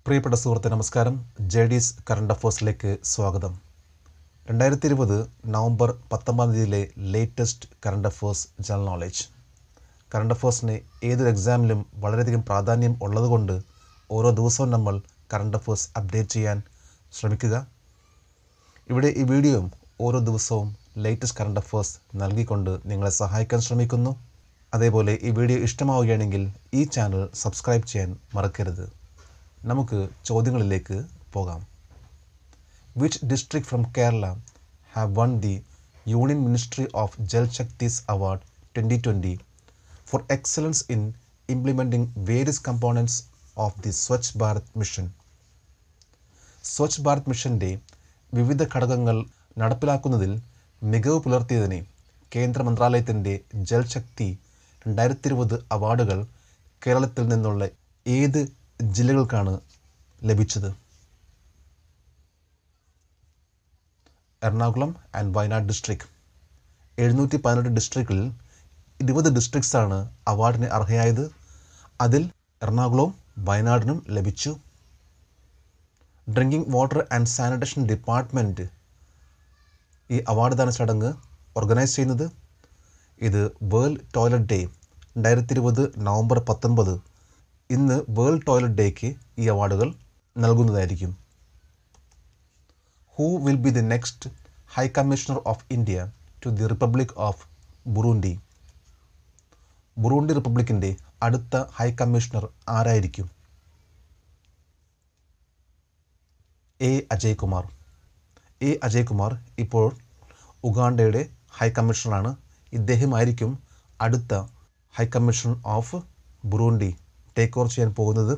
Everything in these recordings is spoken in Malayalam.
പ്രിയപ്പെട്ട സുഹൃത്തെ നമസ്കാരം. JD's കറണ്ട് അഫേഴ്സിലേക്ക് സ്വാഗതം. 2020 November 19 latest current affairs general knowledge. Current അഫേഴ്സിന് ഏതൊരു എക്സാമിലും വളരെയധികം പ്രാധാന്യം ഉള്ളതുകൊണ്ട് ഓരോ ദിവസവും നമ്മൾ കറണ്ട് അഫേഴ്സ് അപ്ഡേറ്റ് ചെയ്യാൻ ശ്രമിക്കുക. ഇവിടെ ഈ വീഡിയോയും ഓരോ ദിവസവും ലേറ്റസ്റ്റ് കറണ്ട് അഫേഴ്സ് നൽകിക്കൊണ്ട് നിങ്ങളെ സഹായിക്കാൻ ശ്രമിക്കുന്നു. അതേപോലെ ഈ വീഡിയോ ഇഷ്ടമാവുകയാണെങ്കിൽ ഈ ചാനൽ സബ്സ്ക്രൈബ് ചെയ്യാൻ മറക്കരുത്. നമുക്ക് ചോദ്യങ്ങളിലേക്ക് പോകാം. Which district from Kerala have won the Union Ministry of Jal Shakti's Award 2020 for excellence in implementing various components of the Swachh Bharat Mission? Swachh Bharat മിഷൻ്റെ വിവിധ ഘടകങ്ങൾ നടപ്പിലാക്കുന്നതിൽ മികവ് പുലർത്തിയതിന് കേന്ദ്ര മന്ത്രാലയത്തിൻ്റെ ജൽശക്തി 2020 അവാർഡുകൾ കേരളത്തിൽ നിന്നുള്ള ഏത് ജില്ലകൾക്കാണ് ലഭിച്ചത്? Ernakulam and Wayanad district. 718 ഡിസ്ട്രിക്റ്റിൽ 20 ഡിസ്ട്രിക്ട്സാണ് അവാർഡിന് അർഹയായത്. അതിൽ എറണാകുളവും വയനാടിനും ലഭിച്ചു. Drinking water and sanitation department ഈ അവാർഡ് ദാന ചടങ്ങ് ഓർഗനൈസ് ചെയ്യുന്നത്. ഇത് വേൾഡ് ടോയ്ലറ്റ് ഡേ 2020 നവംബർ 19. ഇന്ന് വേൾഡ് ടോയ്ലറ്റ് ഡേക്ക് ഈ അവാർഡുകൾ നൽകുന്നതായിരിക്കും. Who will be the next high commissioner of India to the republic of Burundi? Burundi റിപ്പബ്ലിക്കിൻ്റെ അടുത്ത ഹൈ കമ്മീഷണർ ആരായിരിക്കും? അജയ് കുമാർ. അജയ് കുമാർ ഇപ്പോൾ ഉഗാണ്ടയുടെ ഹൈ കമ്മീഷണറാണ്. ഇദ്ദേഹമായിരിക്കും അടുത്ത high commissioner of Burundi take over ചെയ്യാൻ പോകുന്നത്.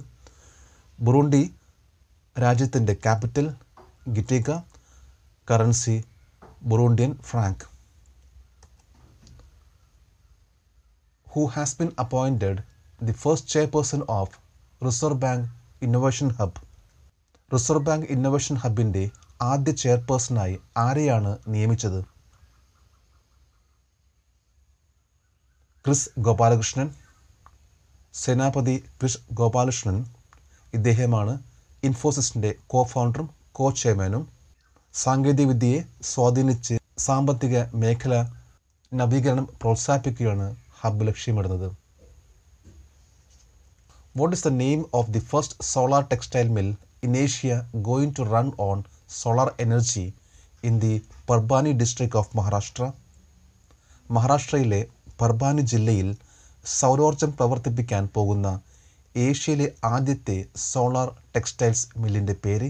ബുറൂണ്ടി രാജ്യത്തിൻ്റെ capital Gitega, currency Burundian franc. Who has been appointed the first chairperson of Reserve Bank Innovation Hub? Reserve Bank Innovation ഹബിൻ്റെ ആദ്യ ചെയർപേഴ്സണായി ആരെയാണ് നിയമിച്ചത്? ക്രിസ് ഗോപാലകൃഷ്ണൻ. സേനാപതി ക്രിസ് ഗോപാലകൃഷ്ണൻ ഇദ്ദേഹമാണ് ഇൻഫോസിസിൻ്റെ കോ-ഫൗണ്ടറും ചെയർമാനും. സാങ്കേതികവിദ്യയെ സ്വാധീനിച്ച് സാമ്പത്തിക മേഖല നവീകരണം പ്രോത്സാഹിപ്പിക്കുകയാണ് ഹബ്ബ് ലക്ഷ്യമിടുന്നത്. What is the name of the first solar textile mill in Asia going to run on solar energy in the Parbhani district of Maharashtra? മഹാരാഷ്ട്രയിലെ പർബാനി ജില്ലയിൽ സൗരോർജം പ്രവർത്തിപ്പിക്കാൻ പോകുന്ന ഏഷ്യയിലെ ആദ്യത്തെ സോളാർ ടെക്സ്റ്റൈൽസ് മില്ലിൻ്റെ പേര്?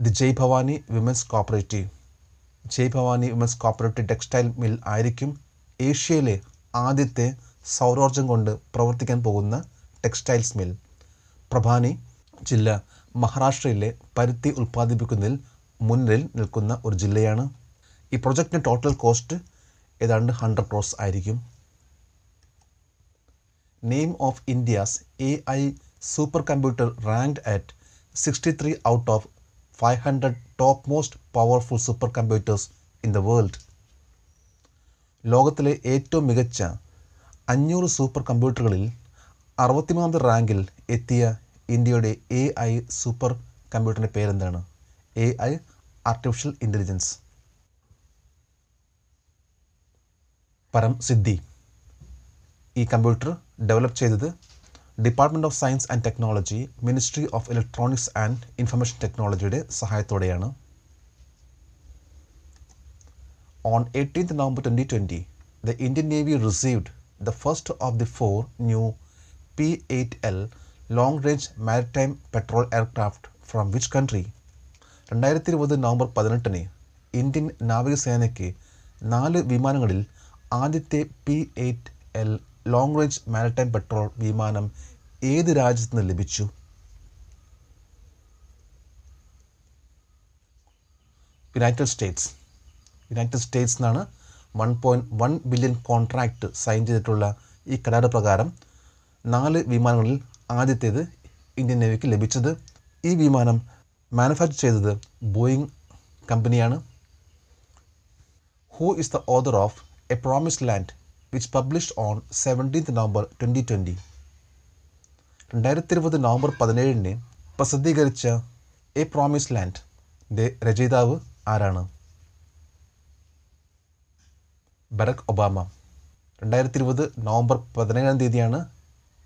The Jai Bhavani women's cooperative. Jai Bhavani women's cooperative textile mill ആയിരിക്കും ഏഷ്യയിലെ ആദ്യത്തെ സൗരോർജം കൊണ്ട് പ്രവർത്തിക്കാൻ പോകുന്ന ടെക്സ്റ്റൈൽസ് മിൽ. പ്രഭാനി ജില്ല മഹാരാഷ്ട്രയിലെ പരുത്തി ഉൽപ്പാദിപ്പിക്കുന്നതിൽ മുന്നിൽ നിൽക്കുന്ന ഒരു ജില്ലയാണ്. ഈ പ്രൊജക്റ്റിന് ടോട്ടൽ കോസ്റ്റ് ഏതാണ്ട് 100 crores ആയിരിക്കും. Name of India's AI super computer ranked at 63 out of 500 top most powerful super computers in the world. ലോകത്തിലെ ഏറ്റവും മികച്ച 500 സൂപ്പർ കമ്പ്യൂട്ടറുകളിൽ 63ാമത് റാങ്കിൽ എത്തിയ ഇന്ത്യയുടെ AI സൂപ്പർ കമ്പ്യൂട്ടറിൻ്റെ പേരെന്താണ്? AI artificial intelligence. പരം സിദ്ധി. ഈ കമ്പ്യൂട്ടർ ഡെവലപ്പ് ചെയ്തത് department of science and technology, ministry of electronics and information ടെക്നോളജിയുടെ സഹായത്തോടെയാണ്. On 18th November 2020, the Indian Navy received the first of the 4 new P-8L long-range maritime patrol aircraft from which country? 2020 November 18 Indian നാവികസേനയ്ക്ക് 4 വിമാനങ്ങളിൽ ആദ്യത്തെ P-8L long range maritime petrol വിമാനം ഏത് രാജ്യത്ത് നിന്ന് ലഭിച്ചു? യുണൈറ്റഡ് സ്റ്റേറ്റ്സ് നിന്നാണ് 1.1 ബില്യൺ കോൺട്രാക്റ്റ് സൈൻ ചെയ്തിട്ടുള്ള ഈ കരാർ പ്രകാരം 4 വിമാനങ്ങളിൽ ആദ്യത്തേത് ഇന്ത്യൻ നേവിക്ക് ലഭിച്ചത്. ഈ വിമാനം മാനുഫാക്ചർ ചെയ്തത് ബോയിങ് കമ്പനിയാണ്. Who is the author of A Promised Land, which published on 17th November 2020? 2020 November 17 പ്രസിദ്ധീകരിച്ച എ പ്രോമിസ് ലാൻഡിൻ്റെ രചയിതാവ് ആരാണ്? Barack Obama. 2020 November 17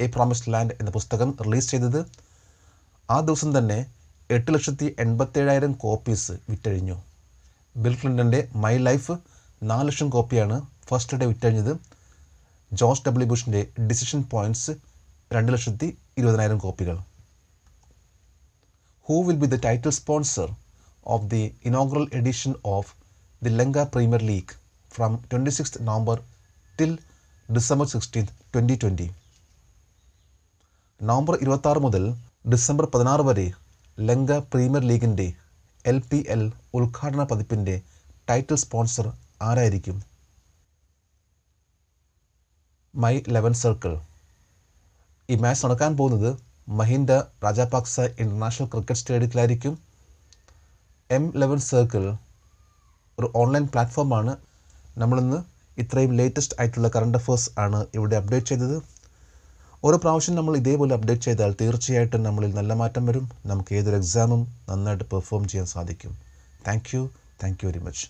a promise land എന്ന പുസ്തകം റിലീസ് ചെയ്തത്. ആ ദിവസം തന്നെ 8,87,000 കോപ്പീസ് വിറ്റഴിഞ്ഞു. ബിൽ ക്ലിൻ്റൻ്റെ മൈ ലൈഫ് 4 ലക്ഷം കോപ്പിയാണ് ഫസ്റ്റ് ഡേ വിറ്റഴിഞ്ഞത്. ജോർജ് ഡബ്ല്യു ബുഷിൻ്റെ ഡിസിഷൻ പോയിൻറ്റ്സ് 2,20,000 കോപ്പികൾ. Who will be the title sponsor of the inaugural edition of the Lanka Premier League from 26 November till December 16, 2020. November 26 മുതൽ ഡിസംബർ 16 വരെ ലങ്ക പ്രീമിയർ ലീഗിൻ്റെ LPL ഉദ്ഘാടന പതിപ്പിൻ്റെ ടൈറ്റിൽ സ്പോൺസർ ആരായിരിക്കും? My 11 circle. ഈ മാച്ച് നടക്കാൻ പോകുന്നത് മഹിന്ദ രാജാപാക്സ ഇൻ്റർനാഷണൽ ക്രിക്കറ്റ് സ്റ്റേഡിയത്തിലായിരിക്കും. M11 സർക്കിൾ ഒരു ഓൺലൈൻ പ്ലാറ്റ്ഫോമാണ്. നമ്മളിന്ന് ഇത്രയും ലേറ്റസ്റ്റ് ആയിട്ടുള്ള കറണ്ട് അഫേഴ്സ് ആണ് ഇവിടെ അപ്ഡേറ്റ് ചെയ്തത്. ഓരോ പ്രാവശ്യം നമ്മൾ ഇതേപോലെ അപ്ഡേറ്റ് ചെയ്താൽ തീർച്ചയായിട്ടും നമ്മളിൽ നല്ല മാറ്റം വരും. നമുക്ക് ഏതൊരു എക്സാമും നന്നായിട്ട് പെർഫോം ചെയ്യാൻ സാധിക്കും. Thank you very much.